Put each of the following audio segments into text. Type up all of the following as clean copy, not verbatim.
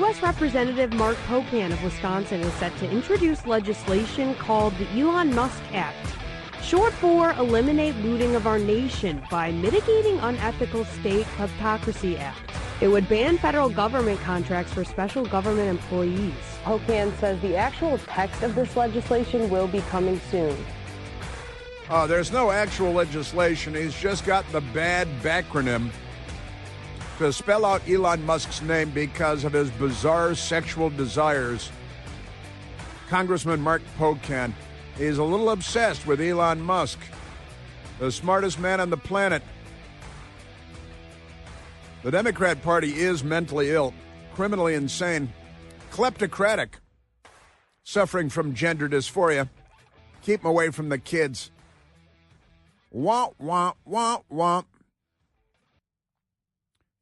U.S. Representative Mark Pocan of Wisconsin is set to introduce legislation called the Elon Musk Act, short for Eliminate Looting of Our Nation by Mitigating Unethical State Kleptocracy Act. It would ban federal government contracts for special government employees. Pocan says the actual text of this legislation will be coming soon. There's no actual legislation. He's just got the bad backronym to spell out Elon Musk's name because of his bizarre sexual desires. Congressman Mark Pocan is a little obsessed with Elon Musk, the smartest man on the planet. The Democrat Party is mentally ill, criminally insane, kleptocratic, suffering from gender dysphoria. Keep them away from the kids. Womp, womp, womp, womp.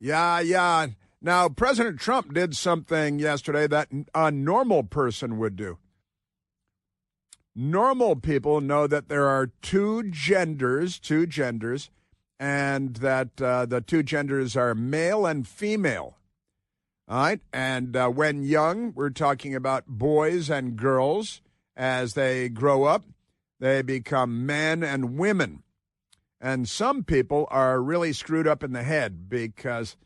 Yeah. Now, President Trump did something yesterday that a normal person would do. Normal people know that there are two genders, and that the two genders are male and female. All right? And when young, we're talking about boys and girls. As they grow up, they become men and women. And some people are really screwed up in the head because,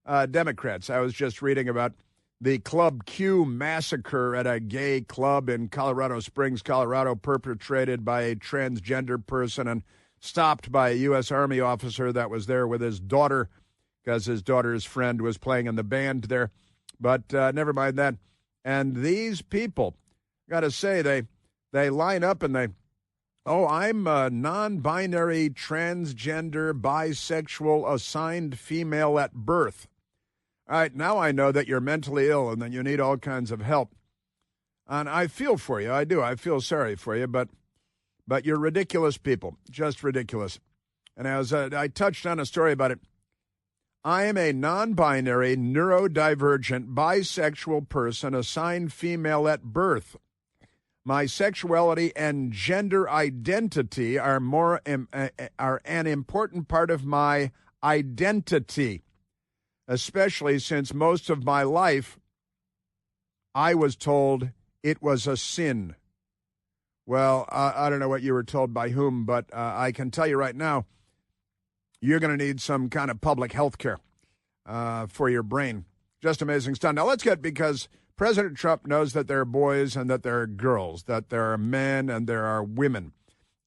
Democrats. I was just reading about the Club Q massacre at a gay club in Colorado Springs, Colorado, perpetrated by a transgender person and stopped by a U.S. Army officer that was there with his daughter because his daughter's friend was playing in the band there. But never mind that. And these people, got to say, they line up and I'm a non-binary, transgender, bisexual, assigned female at birth. All right, now I know that you're mentally ill and that you need all kinds of help. And I feel for you. I do. I feel sorry for you, but you're ridiculous people, just ridiculous. And as I touched on a story about it, I am a non-binary, neurodivergent, bisexual person assigned female at birth. My sexuality and gender identity are an important part of my identity, especially since most of my life I was told it was a sin. Well, I don't know what you were told by whom, but I can tell you right now, you're going to need some kind of public health care for your brain. Just amazing stuff. Now because President Trump knows that there are boys and that there are girls, that there are men and there are women.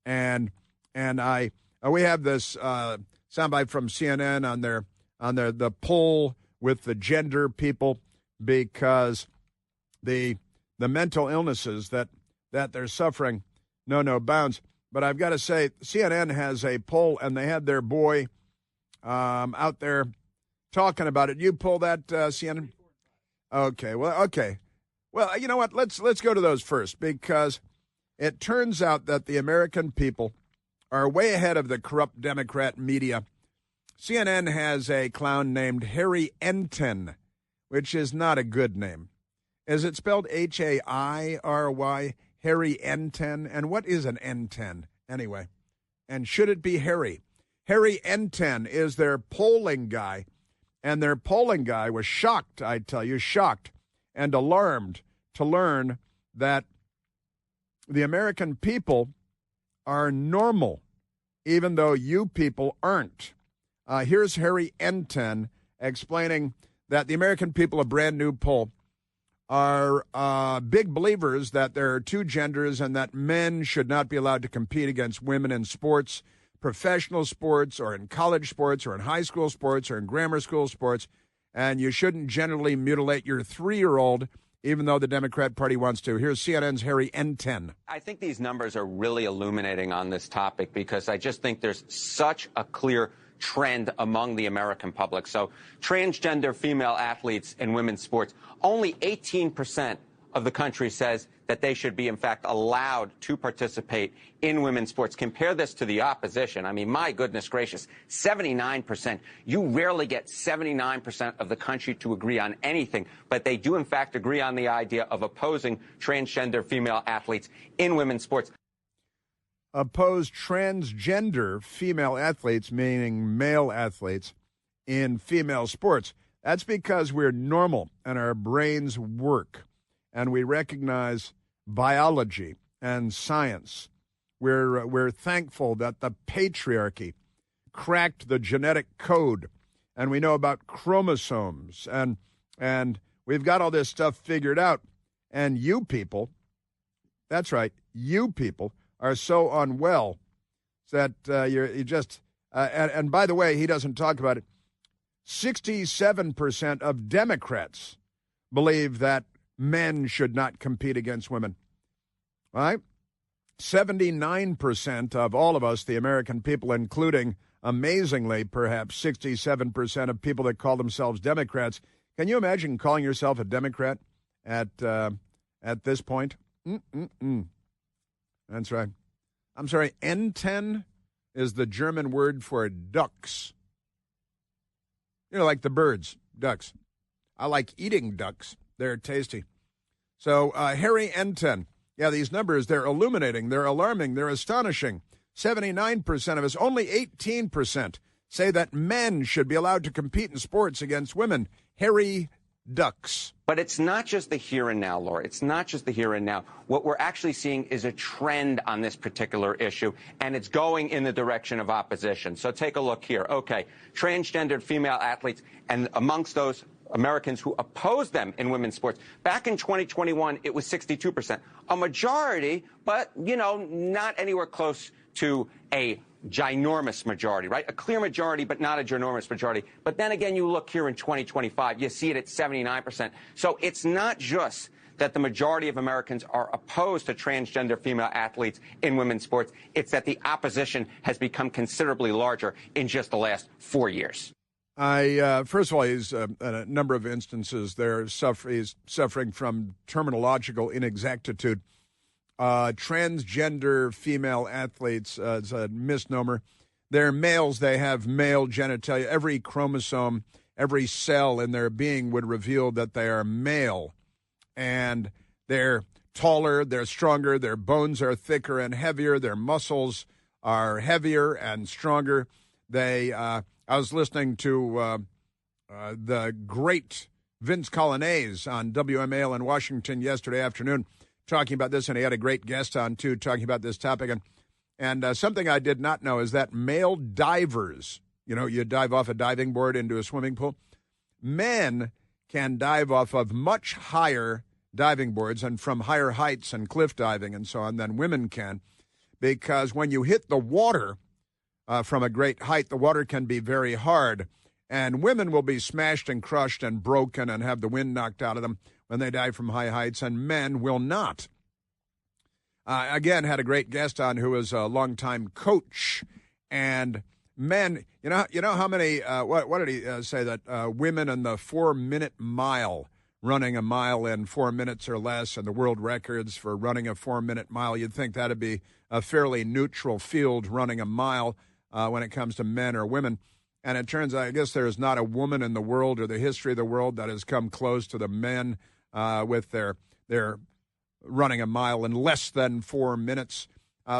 And we have this soundbite from CNN on the poll with the gender people, because the mental illnesses that they're suffering know no bounds. But I've got to say, CNN has a poll, and they had their boy out there talking about it. You pull that, CNN? Okay. Well, you know what? Let's go to those first, because it turns out that the American people are way ahead of the corrupt Democrat media. CNN has a clown named Harry Enten, which is not a good name. Is it spelled H-A-I-R-Y? Harry Enten? And what is an Enten anyway? And should it be Harry? Harry Enten is their polling guy. And their polling guy was shocked, I tell you, shocked and alarmed to learn that the American people are normal, even though you people aren't. Here's Harry Enten explaining that the American people, a brand new poll, are big believers that there are two genders and that men should not be allowed to compete against women in sports, professional sports, or in college sports, or in high school sports, or in grammar school sports, and you shouldn't generally mutilate your 3-year-old, even though the Democrat Party wants to. Here's CNN's Harry Enten. I think these numbers are really illuminating on this topic, because I just think there's such a clear trend among the American public. So transgender female athletes in women's sports, only 18% of the country says that they should be, in fact, allowed to participate in women's sports. Compare this to the opposition. I mean, my goodness gracious, 79%. You rarely get 79% of the country to agree on anything, but they do, in fact, agree on the idea of opposing transgender female athletes in women's sports. Oppose transgender female athletes, meaning male athletes, in female sports. That's because we're normal and our brains work and we recognize biology and science. We're thankful that the patriarchy cracked the genetic code, and we know about chromosomes, and we've got all this stuff figured out. And you people, that's right, you people are so unwell that you just, and by the way, he doesn't talk about it, 67% of Democrats believe that men should not compete against women. All right? 79% of all of us, the American people, including, amazingly, perhaps 67% of people that call themselves Democrats. Can you imagine calling yourself a Democrat at this point? That's right. I'm sorry, Enten is the German word for ducks. You know, like the birds, ducks. I like eating ducks. They're tasty. So Harry Enten, yeah, these numbers, they're illuminating, they're alarming, they're astonishing. 79% of us, only 18% say that men should be allowed to compete in sports against women. Hairy ducks. But it's not just the here and now, Laura. It's not just the here and now. What we're actually seeing is a trend on this particular issue, and it's going in the direction of opposition. So take a look here. Okay, transgendered female athletes, and amongst those Americans who oppose them in women's sports. Back in 2021, it was 62%. A majority, but, you know, not anywhere close to a ginormous majority, right? A clear majority, but not a ginormous majority. But then again, you look here in 2025, you see it at 79%. So it's not just that the majority of Americans are opposed to transgender female athletes in women's sports. It's that the opposition has become considerably larger in just the last 4 years. First of all, he's in a number of instances he's suffering from terminological inexactitude. Transgender female athletes is a misnomer. They're males. They have male genitalia. Every chromosome, every cell in their being would reveal that they are male. And they're taller, they're stronger, their bones are thicker and heavier, their muscles are heavier and stronger. I was listening to the great Vince Colonnese on WMAL in Washington yesterday afternoon talking about this, and he had a great guest on, too, talking about this topic. And something I did not know is that male divers, you know, you dive off a diving board into a swimming pool, men can dive off of much higher diving boards and from higher heights and cliff diving and so on than women can, because when you hit the water from a great height, the water can be very hard, and women will be smashed and crushed and broken and have the wind knocked out of them when they dive from high heights, and men will not. Again, had a great guest on who was a longtime coach, and men, you know how many, what did he say, that women in the 4-minute mile, running a mile in 4 minutes or less, and the world records for running a 4-minute mile, you'd think that'd be a fairly neutral field, running a mile when it comes to men or women. And it turns out, I guess there's not a woman in the world or the history of the world that has come close to the men with their running a mile in less than 4 minutes.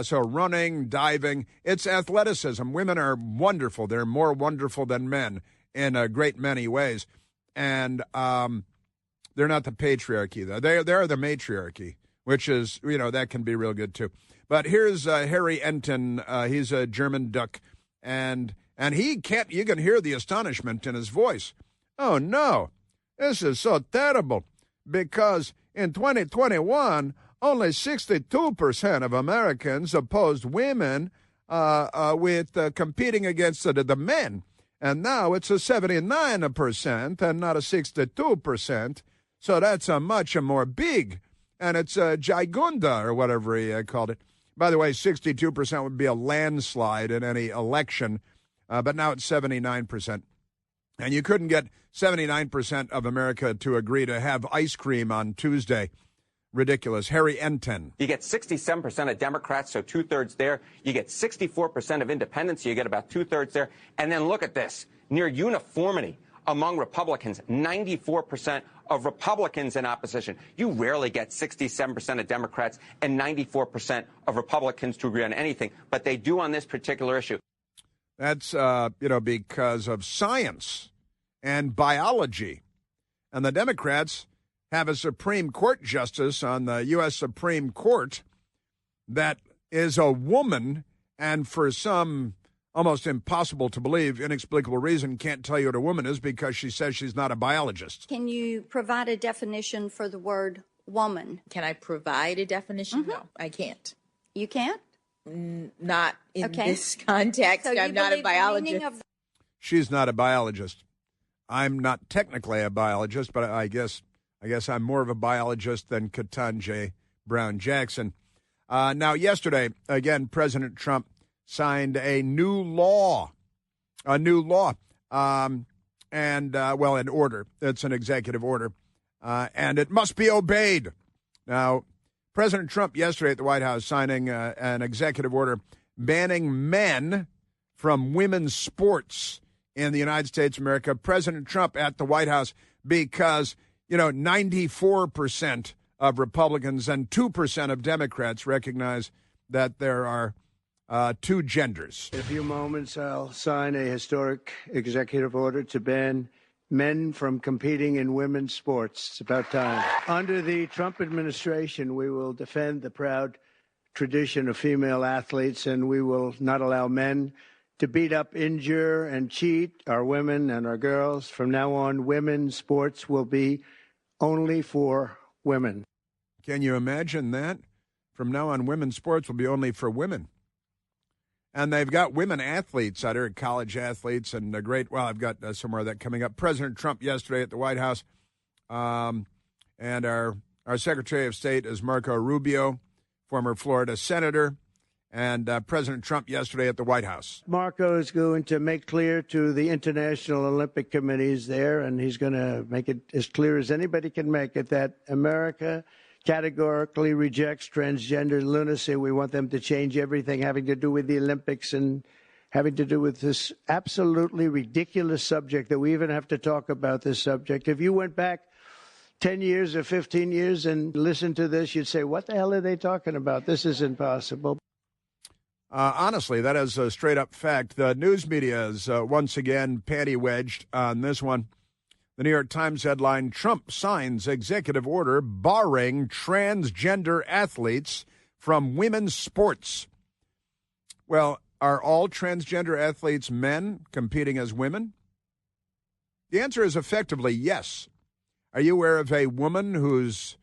So running, diving, it's athleticism. Women are wonderful. They're more wonderful than men in a great many ways. And they're not the patriarchy, though. They're the matriarchy, which is, you know, that can be real good, too. But here's Harry Enten. He's a German duck. And he can't, you can hear the astonishment in his voice. Oh, no, this is so terrible, because in 2021, only 62% of Americans opposed women with competing against the men. And now it's a 79% and not a 62%. So that's a much more big. And it's a gigunda, or whatever he called it. By the way, 62% would be a landslide in any election. But now it's 79%. And you couldn't get 79% of America to agree to have ice cream on Tuesday. Ridiculous. Harry Enten. You get 67% of Democrats, so 2/3 there. You get 64% of independents, so you get about 2/3 there. And then look at this. Near uniformity among Republicans, 94% of Republicans in opposition. You rarely get 67% of Democrats and 94% of Republicans to agree on anything, but they do on this particular issue. That's, because of science and biology. And the Democrats have a Supreme Court justice on the U.S. Supreme Court that is a woman, and for some almost impossible to believe, inexplicable reason, can't tell you what a woman is because she says she's not a biologist. Can you provide a definition for the word woman? Can I provide a definition? No, I can't. You can't? Not in this context. So I'm not a biologist. She's not a biologist. I'm not technically a biologist, but I guess I'm more of a biologist than Ketanji Brown Jackson. Now, yesterday, again, President Trump signed a new law, an order. It's an executive order, and it must be obeyed. Now, President Trump yesterday at the White House signing an executive order banning men from women's sports in the United States of America. President Trump at the White House because, 94% of Republicans and 2% of Democrats recognize that there are two genders. In a few moments, I'll sign a historic executive order to ban men from competing in women's sports. It's about time. Under the Trump administration, we will defend the proud tradition of female athletes, and we will not allow men to beat up, injure, and cheat our women and our girls. From now on, women's sports will be only for women. Can you imagine that? From now on, women's sports will be only for women. And they've got women athletes out here, college athletes, and I've got some more of that coming up. President Trump yesterday at the White House, and our Secretary of State is Marco Rubio, former Florida senator, and President Trump yesterday at the White House. Marco is going to make clear to the International Olympic Committees there, and he's going to make it as clear as anybody can make it, that America categorically rejects transgender lunacy. We want them to change everything having to do with the Olympics and having to do with this absolutely ridiculous subject that we even have to talk about this subject. If you went back 10 years or 15 years and listened to this, you'd say, what the hell are they talking about? This is impossible. Honestly, that is a straight-up fact. The news media is once again panty-wedged on this one. The New York Times headline, Trump signs executive order barring transgender athletes from women's sports. Well, are all transgender athletes men competing as women? The answer is effectively yes. Are you aware of a woman who's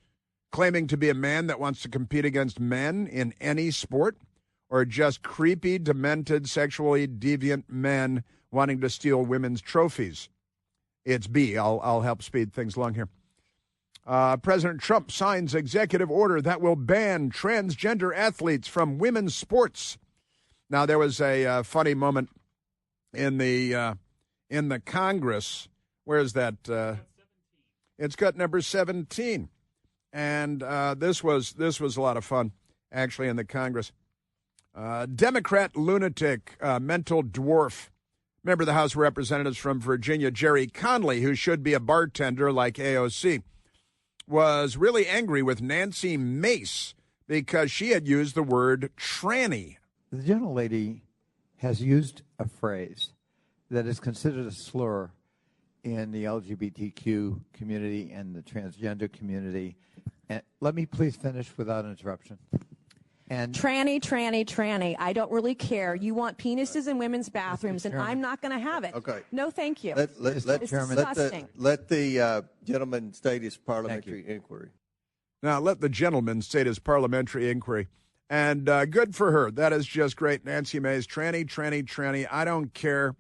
claiming to be a man that wants to compete against men in any sport? Or just creepy, demented, sexually deviant men wanting to steal women's trophies? It's B. I'll help speed things along here. President Trump signs executive order that will ban transgender athletes from women's sports. Now, there was a funny moment in the Congress. Where is that? It's cut number 17. And this was a lot of fun, actually, in the Congress. Democrat lunatic, mental dwarf, member of the House of Representatives from Virginia, Jerry Conley, who should be a bartender like AOC, was really angry with Nancy Mace because she had used the word tranny. The gentlelady has used a phrase that is considered a slur in the LGBTQ community and the transgender community. And let me please finish without interruption. And tranny. I don't really care. You want penises in women's bathrooms, and I'm not going to have it. Okay. No, thank you. Let the gentleman state his parliamentary inquiry. Now, let the gentleman state his parliamentary inquiry. And good for her. That is just great. Nancy Mace, tranny. I don't care.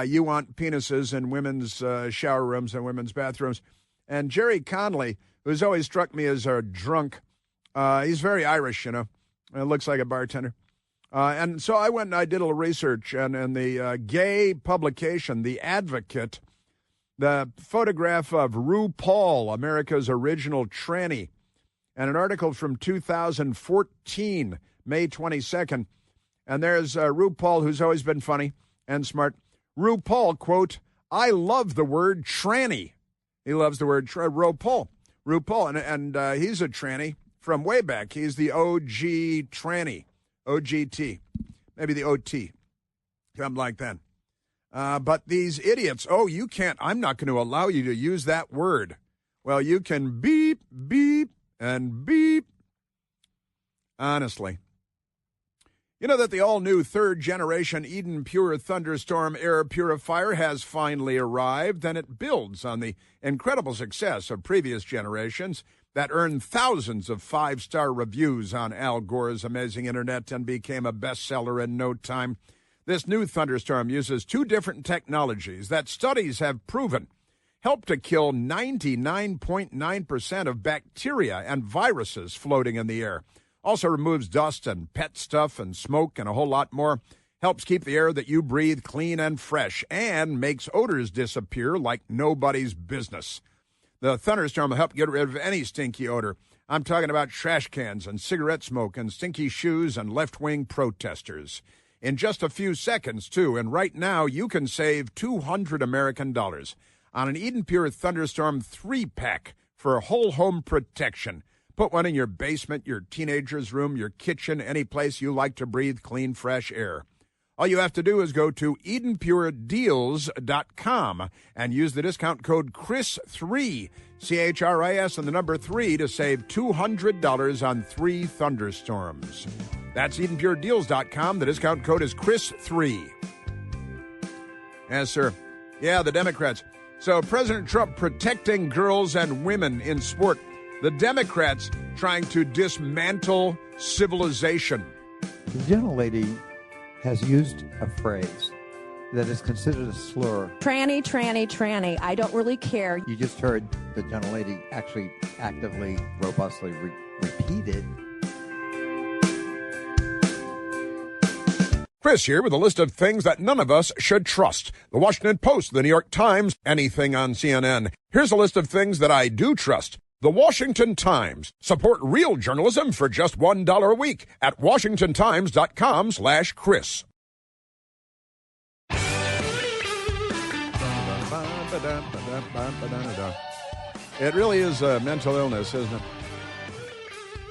You want penises in women's shower rooms and women's bathrooms. And Jerry Conley, who's always struck me as a drunk, he's very Irish, you know. It looks like a bartender. And so I went and I did a little research, and in the gay publication, The Advocate, the photograph of RuPaul, America's original tranny, and an article from 2014, May 22nd. And there's RuPaul, who's always been funny and smart. RuPaul, quote, I love the word tranny. He loves the word RuPaul, and he's a tranny. From way back, he's the OG tranny, OGT, maybe the OT, something like that. But these idiots, you can't, I'm not going to allow you to use that word. Well, you can beep, beep, and beep. Honestly. You know that the all-new third-generation Eden Pure Thunderstorm air purifier has finally arrived, and it builds on the incredible success of previous generations that earned thousands of five-star reviews on Al Gore's amazing internet and became a bestseller in no time. This new Thunderstorm uses two different technologies that studies have proven help to kill 99.9% of bacteria and viruses floating in the air. Also removes dust and pet stuff and smoke and a whole lot more. Helps keep the air that you breathe clean and fresh and makes odors disappear like nobody's business. The Thunderstorm will help get rid of any stinky odor. I'm talking about trash cans and cigarette smoke and stinky shoes and left-wing protesters. In just a few seconds, too, and right now you can save $200 American on an Eden Pure Thunderstorm 3-pack for whole home protection. Put one in your basement, your teenager's room, your kitchen, any place you like to breathe clean, fresh air. All you have to do is go to EdenPureDeals.com and use the discount code CHRIS3, C-H-R-I-S, and the number 3 to save $200 on 3 Thunderstorms. That's EdenPureDeals.com. The discount code is CHRIS3. Yes, sir. Yeah, the Democrats. So President Trump protecting girls and women in sport. The Democrats trying to dismantle civilization. The gentlelady has used a phrase that is considered a slur. Tranny, tranny, tranny. I don't really care. You just heard the gentlelady actually actively, robustly repeat it. Chris here with a list of things that none of us should trust. The Washington Post, the New York Times, anything on CNN. Here's a list of things that I do trust. The Washington Times. Support real journalism for just $1 a week at WashingtonTimes.com/Chris. It really is a mental illness, isn't it?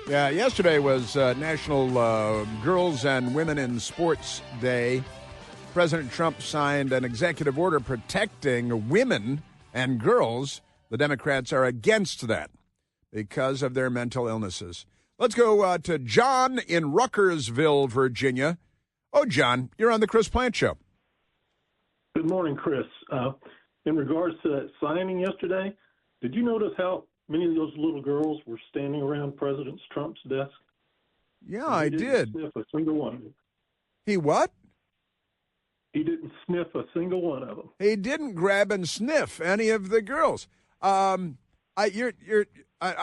Yeah, yesterday was National Girls and Women in Sports Day. President Trump signed an executive order protecting women and girls. The Democrats are against that because of their mental illnesses. Let's go to John in Ruckersville, Virginia. Oh, John, you're on the Chris Plante Show. Good morning, Chris. In regards to that signing yesterday, did you notice how many of those little girls were standing around President Trump's desk? Yeah, I did. Sniff a single one of them. He what? He didn't sniff a single one of them. He didn't grab and sniff any of the girls. I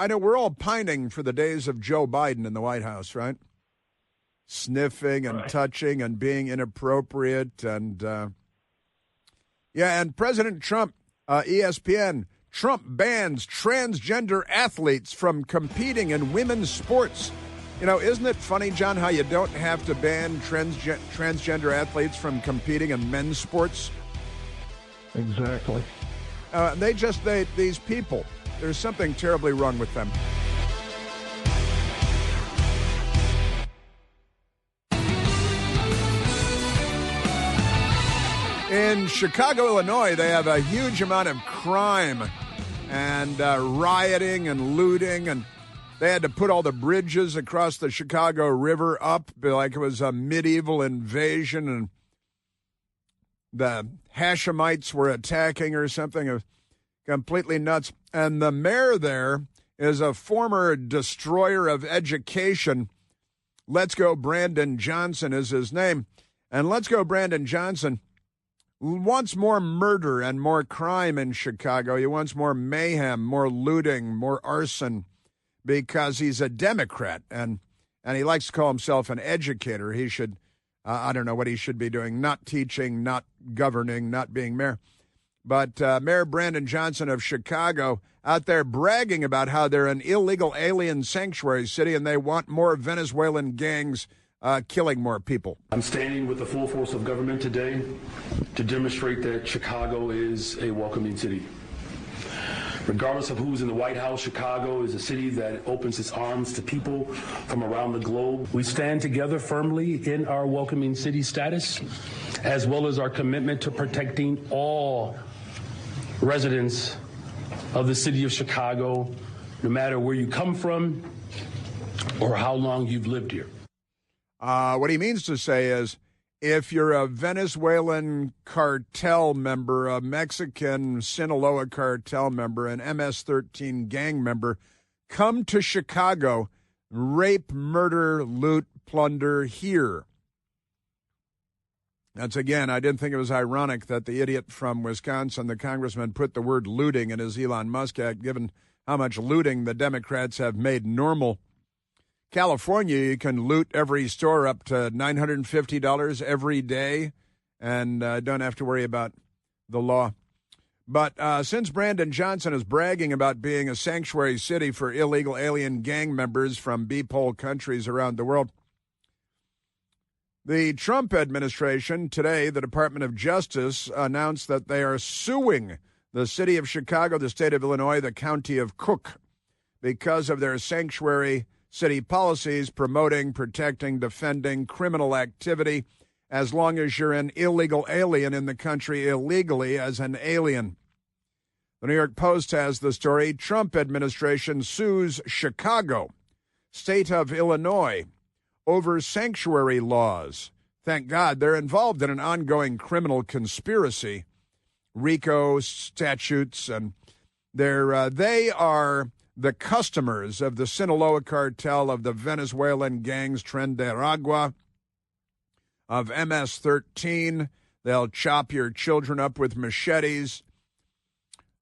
know we're all pining for the days of Joe Biden in the White House, right? Sniffing and touching and being inappropriate. And, and President Trump, ESPN, Trump bans transgender athletes from competing in women's sports. You know, isn't it funny, John, how you don't have to ban transgender athletes from competing in men's sports? Exactly. These people, there's something terribly wrong with them. In Chicago, Illinois, they have a huge amount of crime and rioting and looting, and they had to put all the bridges across the Chicago River up like it was a medieval invasion, and the Hashemites were attacking or something. It was completely nuts. And the mayor there is a former destroyer of education. Let's Go Brandon Johnson is his name. And Let's Go Brandon Johnson wants more murder and more crime in Chicago. He wants more mayhem, more looting, more arson, because he's a Democrat and he likes to call himself an educator. He should, I don't know what he should be doing, not teaching, not governing, not being mayor. But Mayor Brandon Johnson of Chicago out there bragging about how they're an illegal alien sanctuary city and they want more Venezuelan gangs killing more people. I'm standing with the full force of government today to demonstrate that Chicago is a welcoming city. Regardless of who's in the White House, Chicago is a city that opens its arms to people from around the globe. We stand together firmly in our welcoming city status as well as our commitment to protecting all residents of the city of Chicago, no matter where you come from or how long you've lived here. What he means to say is, if you're a Venezuelan cartel member, a Mexican Sinaloa cartel member, an MS-13 gang member, come to Chicago, rape, murder, loot, plunder here. That's, again, I didn't think it was ironic that the idiot from Wisconsin, the congressman, put the word looting in his Elon Musk Act, given how much looting the Democrats have made normal. California, you can loot every store up to $950 every day and don't have to worry about the law. But since Brandon Johnson is bragging about being a sanctuary city for illegal alien gang members from B-pole countries around the world, the Trump administration today, the Department of Justice, announced that they are suing the city of Chicago, the state of Illinois, the county of Cook, because of their sanctuary city policies promoting, protecting, defending criminal activity as long as you're an illegal alien in the country illegally as an alien. The New York Post has the story, Trump administration sues Chicago, state of Illinois, over sanctuary laws. Thank God they're involved in an ongoing criminal conspiracy, RICO statutes, and they are the customers of the Sinaloa cartel, of the Venezuelan gangs Tren de Aragua, of MS-13. They'll chop your children up with machetes.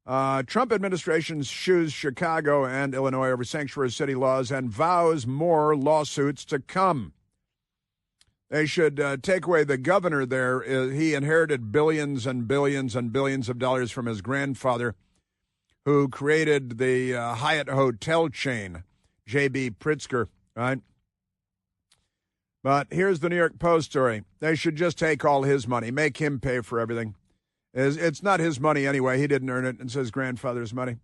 Trump administration sues Chicago and Illinois over sanctuary city laws and vows more lawsuits to come. They should take away the governor there. He inherited billions and billions and billions of dollars from his grandfather, who created the Hyatt hotel chain, J.B. Pritzker, right? But here's the New York Post story. They should just take all his money, make him pay for everything. It's not his money anyway. He didn't earn it. It's his grandfather's money.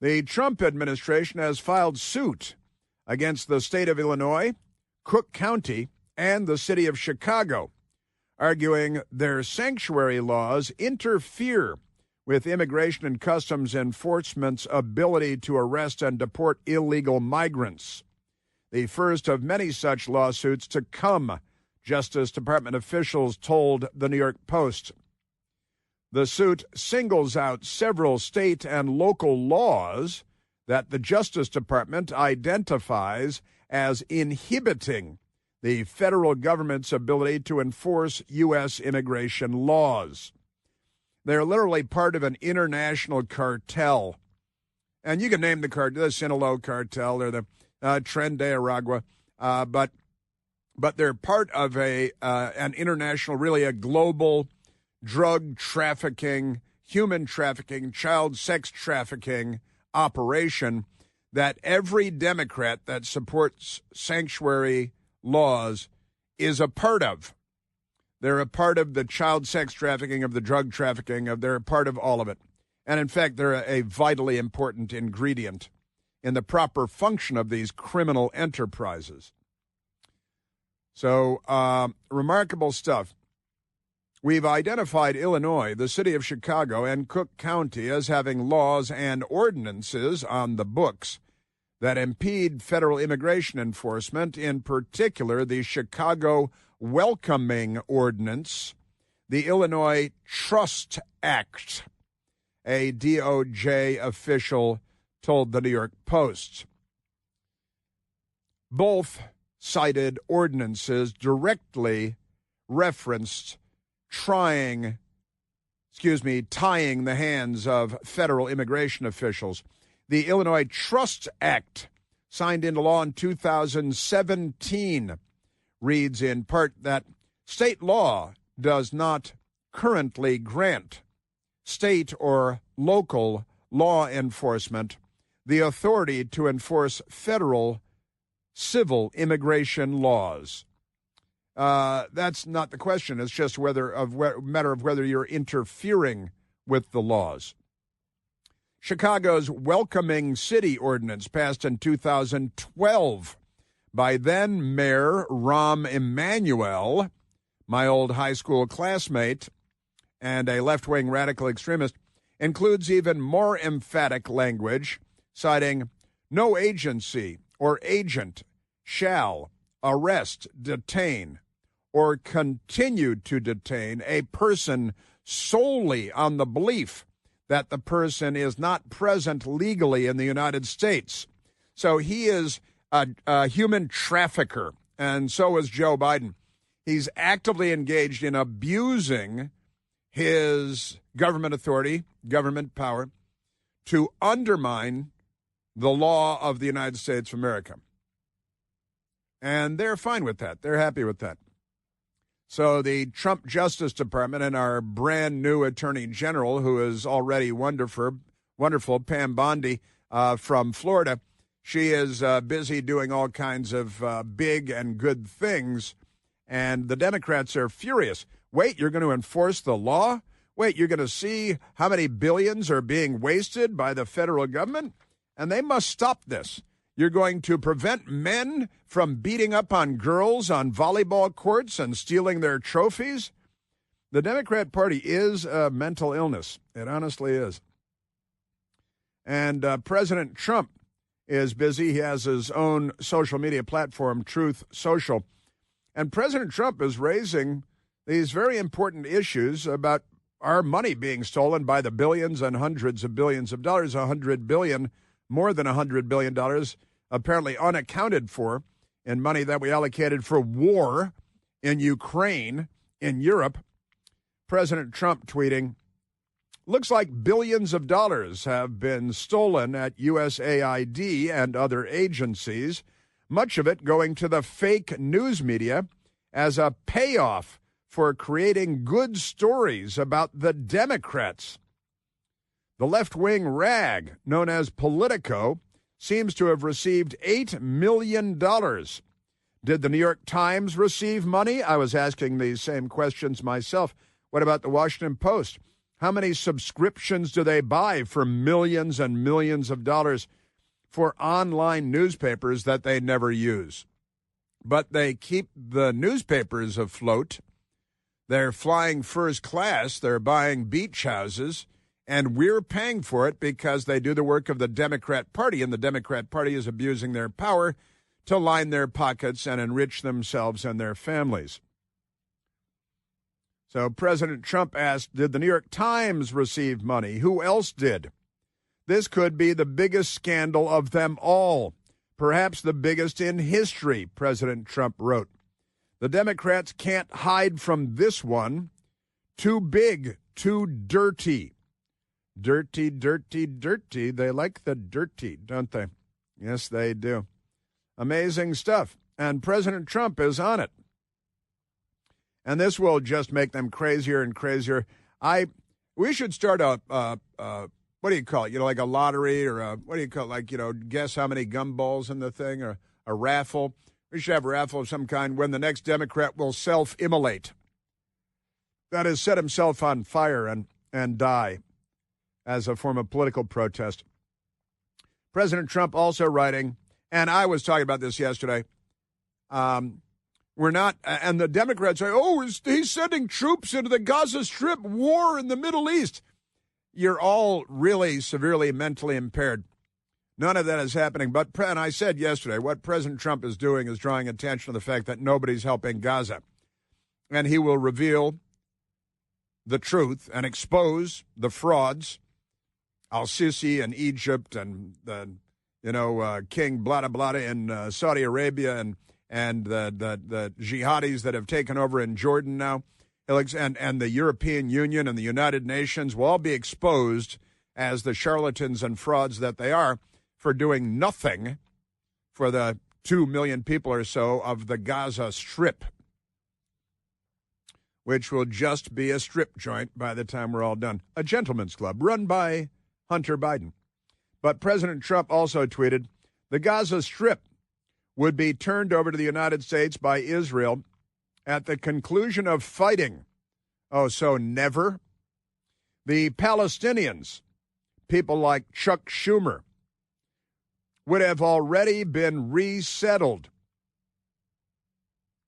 The Trump administration has filed suit against the state of Illinois, Cook County, and the city of Chicago, arguing their sanctuary laws interfere with Immigration and Customs Enforcement's ability to arrest and deport illegal migrants. The first of many such lawsuits to come, Justice Department officials told the New York Post. The suit singles out several state and local laws that the Justice Department identifies as inhibiting the federal government's ability to enforce U.S. immigration laws. They're literally part of an international cartel. And you can name the cartel, the Sinaloa cartel or the Tren de Aragua, but they're part of an international, really a global drug trafficking, human trafficking, child sex trafficking operation that every Democrat that supports sanctuary laws is a part of. They're a part of the child sex trafficking, of the drug trafficking, they're a part of all of it. And in fact, they're a vitally important ingredient in the proper function of these criminal enterprises. So, remarkable stuff. We've identified Illinois, the city of Chicago, and Cook County as having laws and ordinances on the books that impede federal immigration enforcement, in particular the Chicago Welcoming Ordinance, the Illinois Trust Act, a DOJ official told the New York Post. Both cited ordinances directly referenced tying the hands of federal immigration officials. The Illinois Trust Act, signed into law in 2017, reads in part that state law does not currently grant state or local law enforcement the authority to enforce federal civil immigration laws. That's not the question. It's just a matter of whether you're interfering with the laws. Chicago's Welcoming City Ordinance, passed in 2012 by then Mayor Rahm Emanuel, my old high school classmate and a left-wing radical extremist, includes even more emphatic language, citing no agency or agent shall arrest, detain, or continue to detain a person solely on the belief that the person is not present legally in the United States. So he is a human trafficker, and so is Joe Biden. He's actively engaged in abusing his government authority, government power, to undermine the law of the United States of America. And they're fine with that. They're happy with that. So the Trump Justice Department and our brand new Attorney General, who is already wonderful, Pam Bondi from Florida, she is busy doing all kinds of big and good things. And the Democrats are furious. Wait, you're going to enforce the law? Wait, you're going to see how many billions are being wasted by the federal government? And they must stop this. You're going to prevent men from beating up on girls on volleyball courts and stealing their trophies? The Democrat Party is a mental illness. It honestly is. And President Trump is busy. He has his own social media platform, Truth Social. And President Trump is raising these very important issues about our money being stolen by the billions and hundreds of billions of dollars, $100 billion, more than $100 billion, apparently unaccounted for in money that we allocated for war in Ukraine, in Europe. President Trump tweeting, looks like billions of dollars have been stolen at USAID and other agencies, much of it going to the fake news media as a payoff for creating good stories about the Democrats. The left-wing rag, known as Politico, seems to have received $8 million. Did the New York Times receive money? I was asking these same questions myself. What about the Washington Post? How many subscriptions do they buy for millions and millions of dollars for online newspapers that they never use? But they keep the newspapers afloat. They're flying first class. They're buying beach houses. And we're paying for it because they do the work of the Democrat Party, and the Democrat Party is abusing their power to line their pockets and enrich themselves and their families. So President Trump asked, did the New York Times receive money? Who else did? This could be the biggest scandal of them all, perhaps the biggest in history, President Trump wrote. The Democrats can't hide from this one. Too big, too dirty. Dirty, dirty, dirty. They like the dirty, don't they? Yes, they do. Amazing stuff. And President Trump is on it. And this will just make them crazier and crazier. We should start a what do you call it? Like a lottery or what do you call it? Like, guess how many gumballs in the thing, or a raffle. We should have a raffle of some kind when the next Democrat will self-immolate. That is, set himself on fire and die as a form of political protest. President Trump also writing, and I was talking about this yesterday, we're not, and the Democrats say, he's sending troops into the Gaza Strip, war in the Middle East. You're all really severely mentally impaired. None of that is happening. But, and I said yesterday, what President Trump is doing is drawing attention to the fact that nobody's helping Gaza. And he will reveal the truth and expose the frauds, al-Sisi in Egypt and King Blada Blada in Saudi Arabia and the jihadis that have taken over in Jordan now, and the European Union and the United Nations will all be exposed as the charlatans and frauds that they are for doing nothing for the 2 million people or so of the Gaza Strip, which will just be a strip joint by the time we're all done. A gentleman's club run by Hunter Biden. But President Trump also tweeted, the Gaza Strip would be turned over to the United States by Israel at the conclusion of fighting. Oh, so never? The Palestinians, people like Chuck Schumer, would have already been resettled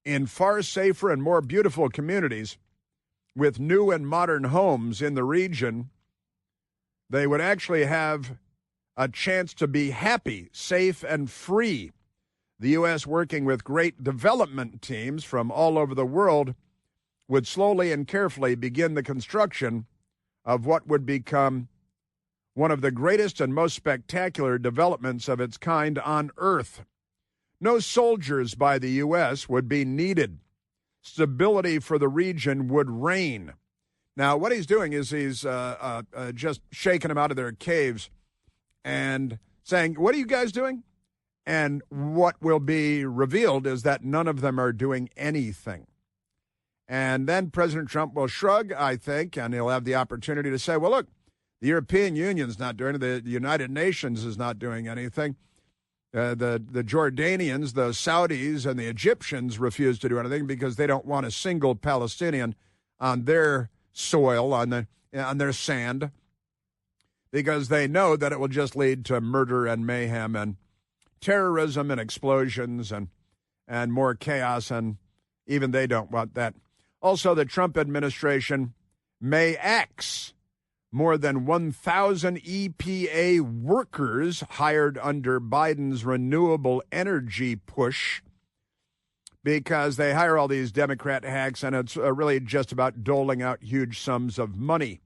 in far safer and more beautiful communities with new and modern homes in the region, they would actually have a chance to be happy, safe, and free. The U.S., working with great development teams from all over the world, would slowly and carefully begin the construction of what would become one of the greatest and most spectacular developments of its kind on Earth. No soldiers by the U.S. would be needed. Stability for the region would reign. Now, what he's doing is he's just shaking them out of their caves and saying, what are you guys doing? And what will be revealed is that none of them are doing anything. And then President Trump will shrug, I think, and he'll have the opportunity to say, well, look, the European Union's not doing it. The United Nations is not doing anything. The Jordanians, the Saudis, and the Egyptians refuse to do anything because they don't want a single Palestinian on their soil, on their sand, because they know that it will just lead to murder and mayhem and terrorism and explosions and more chaos, and even they don't want that. Also, the Trump administration may axe more than 1,000 EPA workers hired under Biden's renewable energy push, because they hire all these Democrat hacks, and it's really just about doling out huge sums of money.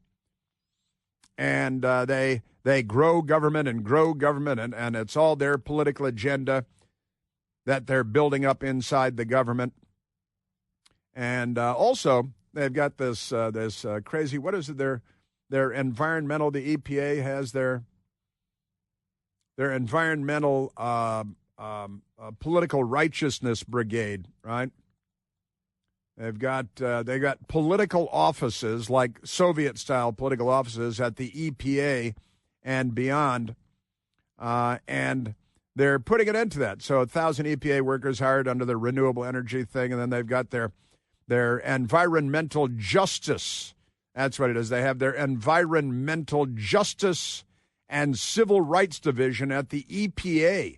And they grow government and grow government, and it's all their political agenda that they're building up inside the government. And also, they've got this crazy, what is it, their environmental, the EPA has their environmental political righteousness brigade, right? They've got political offices, like Soviet-style political offices at the EPA and beyond, and they're putting an end to that. So 1,000 EPA workers hired under the renewable energy thing, and then they've got their environmental justice. That's what it is. They have their environmental justice and civil rights division at the EPA,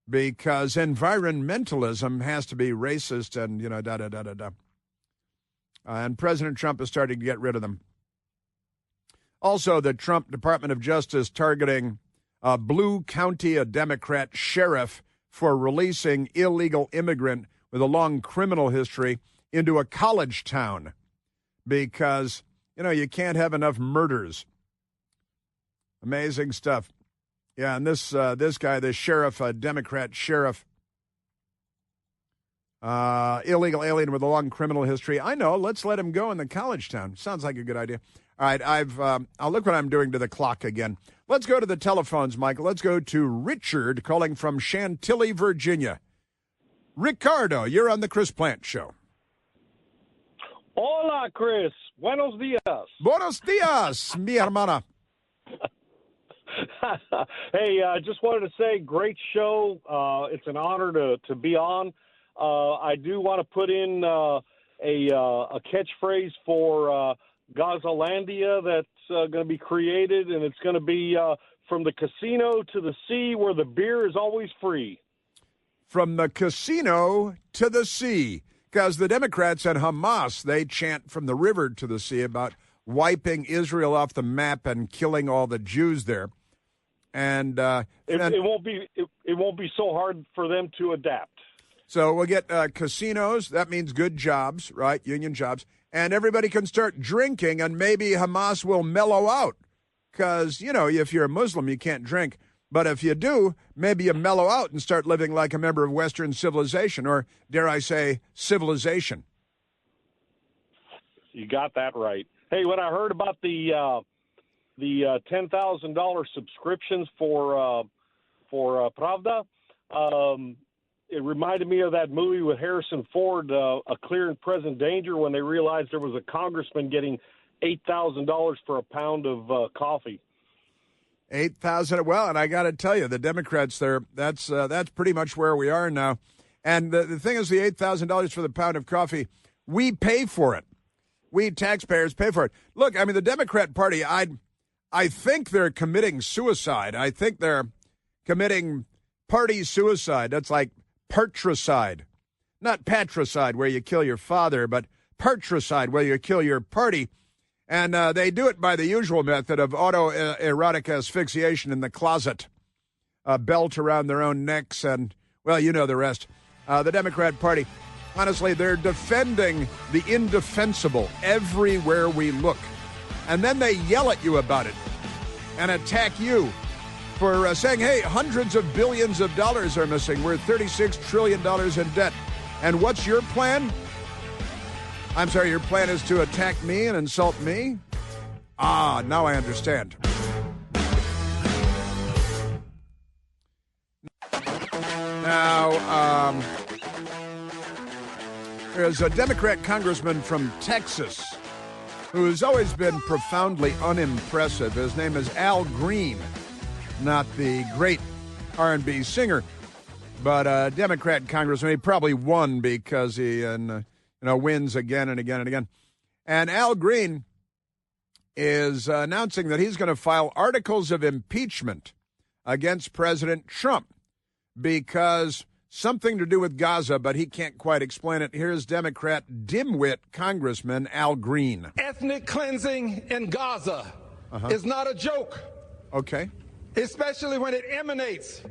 because environmentalism has to be racist and, da-da-da-da-da. And President Trump is starting to get rid of them. Also, the Trump Department of Justice targeting Blue County, a Democrat sheriff, for releasing illegal immigrant with a long criminal history into a college town because, you can't have enough murders. Amazing stuff. Yeah, and this guy, this sheriff, a Democrat sheriff, illegal alien with a long criminal history. I know. Let's let him go in the college town. Sounds like a good idea. All right, I'll look what I'm doing to the clock again. Let's go to the telephones, Michael. Let's go to Richard calling from Chantilly, Virginia. Ricardo, you're on the Chris Plante Show. Hola, Chris. Buenos dias. Buenos dias, mi hermana. Hey, I just wanted to say, great show. It's an honor to be on. I do want to put in a catchphrase for Gazalandia that's going to be created, and it's going to be from the casino to the sea where the beer is always free. From the casino to the sea, because the Democrats and Hamas, they chant from the river to the sea about wiping Israel off the map and killing all the Jews there. And it won't be so hard for them to adapt. So we'll get casinos. That means good jobs, right? Union jobs. And everybody can start drinking, and maybe Hamas will mellow out. Because, if you're a Muslim, you can't drink. But if you do, maybe you mellow out and start living like a member of Western civilization, or, dare I say, civilization. You got that right. Hey, when I heard about the $10,000 subscriptions for Pravda, it reminded me of that movie with Harrison Ford, A Clear and Present Danger, when they realized there was a congressman getting $8,000 for a pound of coffee. 8,000. Well, and I got to tell you, the Democrats there, that's pretty much where we are now. And the thing is, the $8,000 for the pound of coffee, we pay for it. We taxpayers pay for it. Look, I mean, the Democrat Party, I think they're committing suicide. I think they're committing party suicide. That's like partricide. Not patricide, where you kill your father, but partricide, where you kill your party. And they do it by the usual method of autoerotic asphyxiation in the closet, a belt around their own necks, and, well, you know the rest. The Democrat Party, honestly, they're defending the indefensible everywhere we look. And then they yell at you about it and attack you for saying, hey, hundreds of billions of dollars are missing. We're $36 trillion in debt. And what's your plan? I'm sorry, your plan is to attack me and insult me? Ah, now I understand. Now, there's a Democrat congressman from Texas who's always been profoundly unimpressive. His name is Al Green, not the great R&B singer, but a Democrat congressman. He probably won because he wins again and again and again. And Al Green is announcing that he's going to file articles of impeachment against President Trump because something to do with Gaza, but he can't quite explain it. Here's Democrat dimwit Congressman Al Green. Ethnic cleansing in Gaza is not a joke. Okay. Especially when it emanates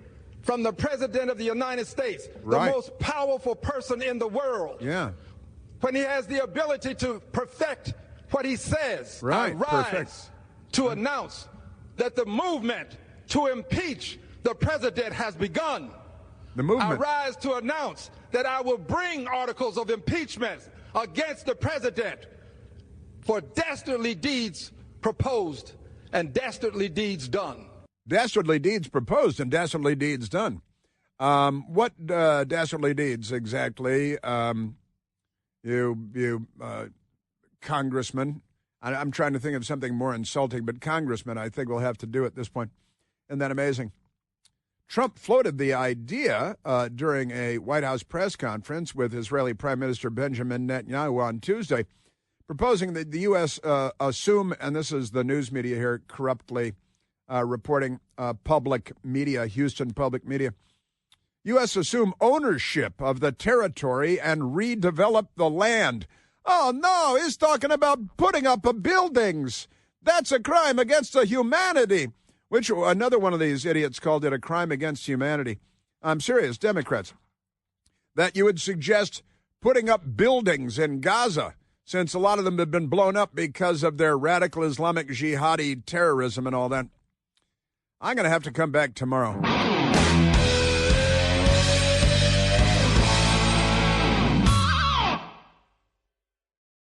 from the President of the United States, right, the most powerful person in the world. Yeah. When he has the ability to perfect what he says. Right, I rise to announce that the movement to impeach the president has begun. The movement. I rise to announce that I will bring articles of impeachment against the president for dastardly deeds proposed and dastardly deeds done. Dastardly deeds proposed and dastardly deeds done. What dastardly deeds exactly? You Congressman. I'm trying to think of something more insulting, but Congressman, I think we'll have to do at this point. Isn't that amazing? Trump floated the idea during a White House press conference with Israeli Prime Minister Benjamin Netanyahu on Tuesday, proposing that the U.S. assume, and this is the news media here corruptly reporting, public media, Houston public media, U.S. assume ownership of the territory and redevelop the land. Oh, no, he's talking about putting up buildings. That's a crime against the humanity. Which another one of these idiots called it a crime against humanity. I'm serious, Democrats, that you would suggest putting up buildings in Gaza, since a lot of them have been blown up because of their radical Islamic jihadi terrorism and all that. I'm going to have to come back tomorrow.